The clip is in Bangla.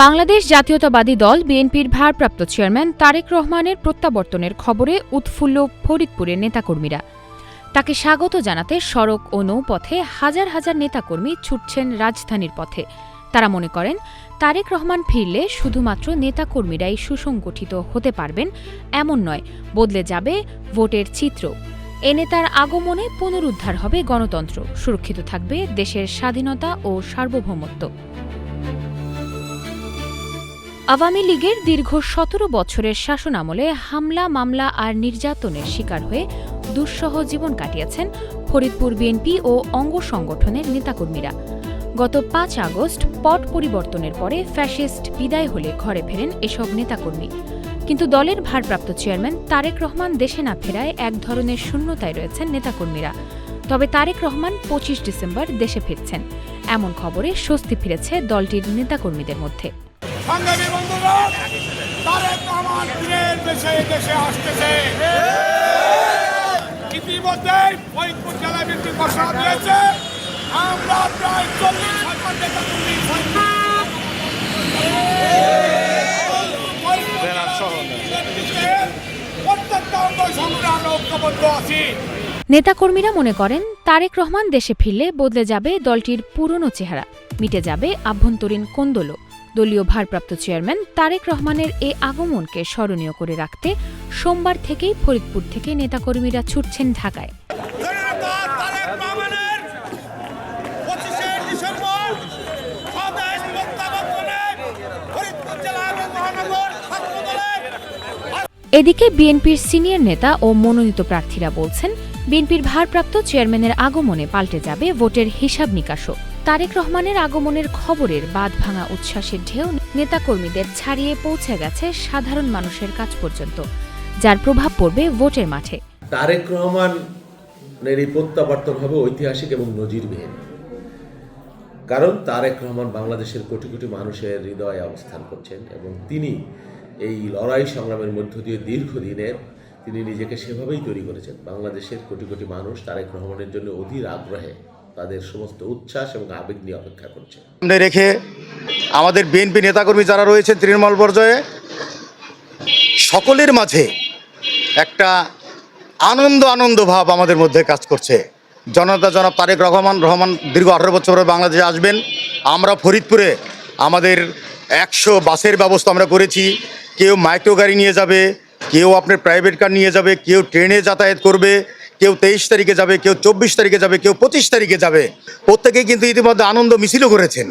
বাংলাদেশ জাতীয়তাবাদী দল বিএনপির ভারপ্রাপ্ত চেয়ারম্যান তারেক রহমানের প্রত্যাবর্তনের খবরে উৎফুল্ল ফরিদপুরের নেতাকর্মীরা। তাকে স্বাগত জানাতে সড়ক ও নৌপথে হাজার হাজার নেতাকর্মী ছুটছেন রাজধানীর পথে। তারা মনে করেন, তারেক রহমান ফিরলে শুধুমাত্র নেতাকর্মীরাই সুসংগঠিত হতে পারবেন এমন নয়, বদলে যাবে ভোটের চিত্র। এ নেতার আগমনে পুনরুদ্ধার হবে গণতন্ত্র, সুরক্ষিত থাকবে দেশের স্বাধীনতা ও সার্বভৌমত্ব। আওয়ামী লীগের দীর্ঘ ১৭ বছরের শাসনামলে হামলা, মামলা আর নির্যাতনের শিকার হয়ে দুঃসহ জীবন কাটিয়েছেন ফরিদপুর বিএনপি ও অঙ্গ সংগঠনের নেতাকর্মীরা। গত ৫ আগস্ট পট পরিবর্তনের পরে ফ্যাসিস্ট বিদায় হলে ঘরে ফেরেন এসব নেতাকর্মী। কিন্তু দলের ভারপ্রাপ্ত চেয়ারম্যান তারেক রহমান দেশে না ফেরায় এক ধরনের শূন্যতায় রয়েছেন নেতাকর্মীরা। তবে তারেক রহমান ২৫ ডিসেম্বর দেশে ফিরছেন, এমন খবরে স্বস্তি ফিরেছে দলটির নেতাকর্মীদের মধ্যে। সংগ্রামী বন্ধুরা, তারেক রহমান ফিরে দেশে আসতেছে। ইতিমধ্যে ফরিদপুর জেলা বিএনপি ঘোষণা দিয়েছে, আমরা প্রায় ৪০,০০০ নেতাকর্মী প্রত্যেকটা অঙ্গ সংগ্রামে ঐক্যবদ্ধ আছি। নেতাকর্মীরা মনে করেন, তারেক রহমান দেশে ফিরলে বদলে যাবে দলটির পুরনো চেহারা, মিটে যাবে আভ্যন্তরীণ কোন্দল। দলীয় ভারপ্রাপ্ত চেয়ারম্যান তারেক রহমানের এ আগমনকে স্মরণীয় করে রাখতে সোমবার থেকেই ফরিদপুর থেকে নেতাকর্মীরা ছুটছেন ঢাকায়। এদিকে বিএনপির সিনিয়র নেতা ও মনোনীত প্রার্থীরা বলছেন, বিএনপির ভারপ্রাপ্ত চেয়ারম্যানের আগমনে পাল্টে যাবে ভোটের হিসাব নিকাশও। তারেক রহমানের আগমনের খবরের বাঁধভাঙা উচ্ছ্বাসের ঢেউ নেতাকর্মীদের ছাড়িয়ে পৌঁছে গেছে সাধারণ মানুষের কাছ পর্যন্ত, যার প্রভাব পড়বে ভোটের মাঠে। তারেক রহমানের এই প্রত্যাবর্তন হবে ঐতিহাসিক এবং নজিরবিহীন। কারণ তারেক রহমান বাংলাদেশের কোটি কোটি মানুষের হৃদয়ে অবস্থান করছেন এবং তিনি এই লড়াই সংগ্রামের মধ্য দিয়ে দীর্ঘদিনের তিনি নিজেকে সেভাবেই তৈরি করেছেন। বাংলাদেশের কোটি কোটি মানুষ তারেক রহমানের জন্য অধীর আগ্রহে তাদের সমস্ত উচ্ছ্বাস এবং আবেগ নিয়ে অপেক্ষা করছে। সামনে রেখে আমাদের বিএনপি নেতাকর্মী যারা রয়েছে তৃণমূল পর্যায়ে সকলের মাঝে একটা আনন্দ ভাব আমাদের মধ্যে কাজ করছে। জনাব তারেক রহমান দীর্ঘ 18 বছর পরে বাংলাদেশে আসবেন। আমরা ফরিদপুরে আমাদের 100 বাসের ব্যবস্থা আমরা করেছি। কেউ মাইক্রো গাড়ি নিয়ে যাবে, কেউ আপনার প্রাইভেট কার নিয়ে যাবে, কেউ ট্রেনে যাতায়াত করবে, কেউ 23 তারিখে যাবে, কেউ 24 তারিখে যাবে, কেউ 25 তারিখে যাবে। প্রত্যেকেই কিন্তু ইতিমধ্যে আনন্দ মিছিলও করেছেন।